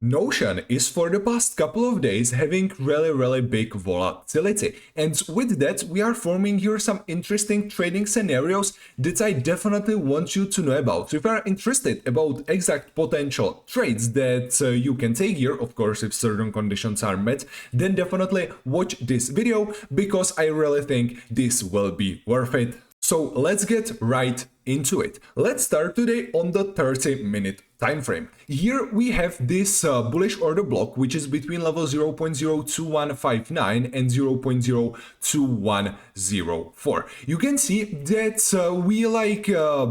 Notion is for the past couple of days having really big volatility, and with that we are forming here some interesting trading scenarios that I definitely want you to know about. So if you are interested about exact potential trades that you can take here, of course if certain conditions are met, then definitely watch this video because I really think this will be worth it. So let's get right into it. Let's start today on the 30-minute time frame. Here we have this bullish order block, which is between level 0.02159 and 0.02104. You can see that we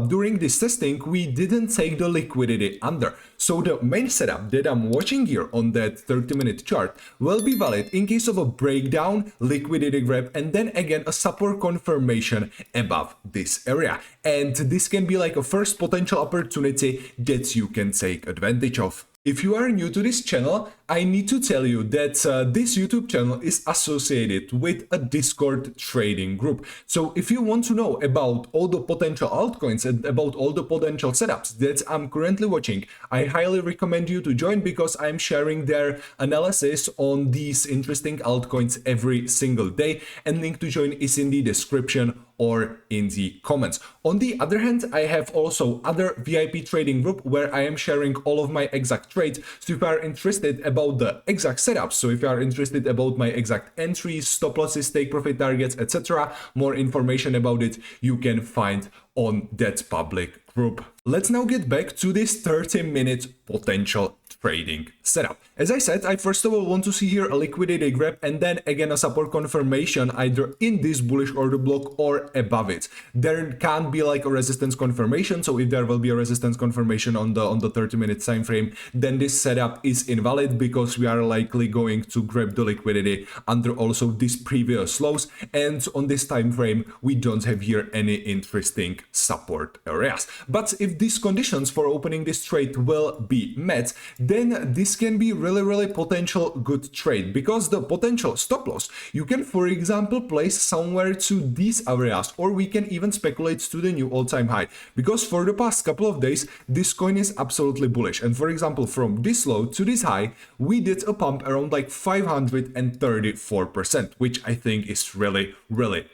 during this testing, we didn't take the liquidity under. So the main setup that I'm watching here on that 30-minute chart will be valid in case of a breakdown, liquidity grab, and then again a support confirmation above this area. And this can be like a first potential opportunity that you can take advantage of. If you are new to this channel, I need to tell you that this YouTube channel is associated with a Discord trading group. So if you want to know about all the potential altcoins and about all the potential setups that I'm currently watching, I highly recommend you to join because I'm sharing their analysis on these interesting altcoins every single day, and link to join is in the description or in the comments. On the other hand, I have also other VIP trading group where I am sharing all of my exact trades. So if you are interested about the exact setups, so if you are interested about my exact entries, stop losses, take profit targets, etc., more information about it you can find on that public group. Let's now get back to this 30-minute potential trading setup. As I said, I first of all want to see here a liquidity grab and then again a support confirmation either in this bullish order block or above it. There can't be like a resistance confirmation, so if there will be a resistance confirmation on the 30-minute time frame, then this setup is invalid because we are likely going to grab the liquidity under also this previous lows, and on this time frame we don't have here any interesting support areas. But if these conditions for opening this trade will be met, then this can be really potential good trade, because the potential stop loss you can, for example, place somewhere to these areas, or we can even speculate to the new all-time high, because for the past couple of days this coin is absolutely bullish. And for example, from this low to this high we did a pump around like 534%, which I think is really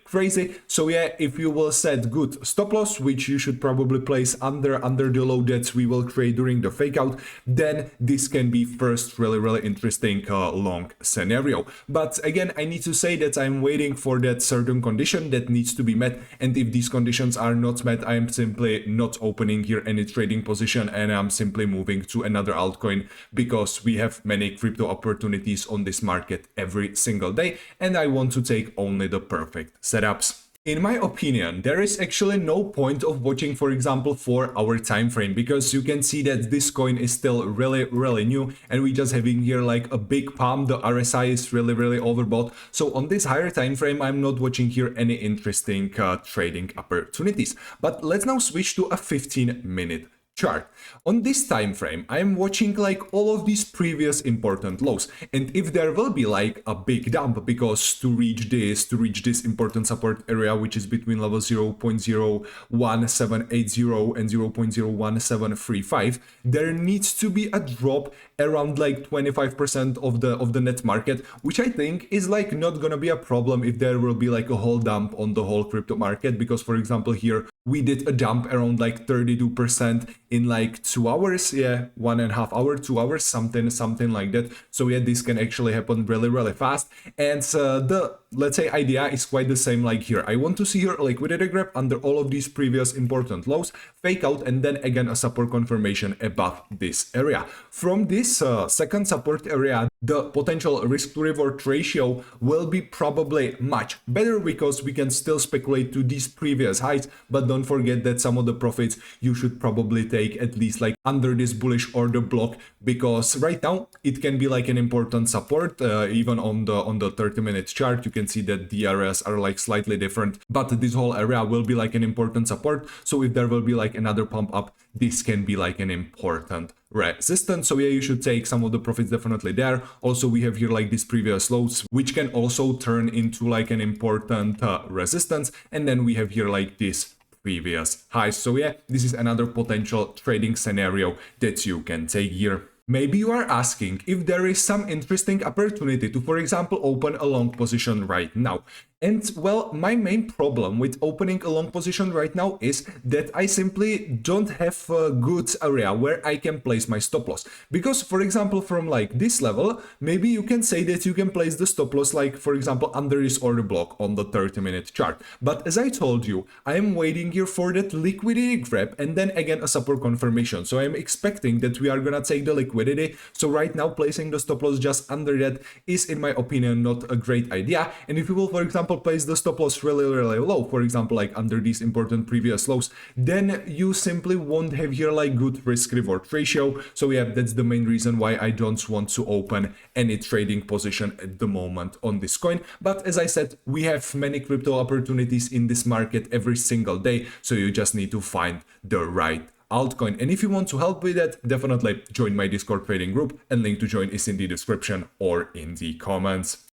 crazy. So yeah, if you will set good stop loss, which you should probably place under the low that we will create during the fake out, then this can be first really interesting long scenario. But again, I need to say that I'm waiting for that certain condition that needs to be met, and if these conditions are not met, I am simply not opening here any trading position and I'm simply moving to another altcoin, because we have many crypto opportunities on this market every single day and I want to take only the perfect setups. In my opinion, there is actually no point of watching, for example, 4-hour time frame, because you can see that this coin is still really new and we just having here like a big pump. The RSI is really overbought. So on this higher time frame, I'm not watching here any interesting trading opportunities. But let's now switch to a 15-minute chart. On this time frame, I'm watching like all of these previous important lows, and if there will be like a big dump, because to reach this important support area, which is between level 0.01780 and 0.01735, there needs to be a drop around like 25% of the net market, which I think is like not gonna be a problem if there will be like a whole dump on the whole crypto market, because for example here we did a dump around like 32% in like 2 hours, yeah, 1.5 hour, 2 hours, something like that. So yeah, this can actually happen really fast. And the, let's say, idea is quite the same like here. I want to see here a liquidity grab under all of these previous important lows, fake out, and then again a support confirmation above this area. From this second support area, the potential risk to reward ratio will be probably much better, because we can still speculate to these previous highs, but don't forget that some of the profits you should probably take at least like under this bullish order block, because right now it can be like an important support. Even on the 30-minute chart you can see that the areas are like slightly different, but this whole area will be like an important support. So if there will be like another pump up, this can be like an important resistance. So yeah, you should take some of the profits definitely there. Also, we have here like these previous lows, which can also turn into like an important resistance, and then we have here like this previous highs. So yeah, this is another potential trading scenario that you can take here. Maybe you are asking if there is some interesting opportunity to, for example, open a long position right now. And well, my main problem with opening a long position right now is that I simply don't have a good area where I can place my stop loss. Because, for example, from like this level, maybe you can say that you can place the stop loss, like, for example, under this order block on the 30-minute chart. But as I told you, I am waiting here for that liquidity grab and then again a support confirmation. So I'm expecting that we are gonna take the liquidity. So right now, placing the stop loss just under that is, in my opinion, not a great idea. And if you will, for example, place the stop loss really low, for example, like under these important previous lows, then you simply won't have here like good risk reward ratio. So yeah, that's the main reason why I don't want to open any trading position at the moment on this coin. But as I said, we have many crypto opportunities in this market every single day, so you just need to find the right altcoin. And if you want to help with that, definitely join my Discord trading group, and link to join is in the description or in the comments.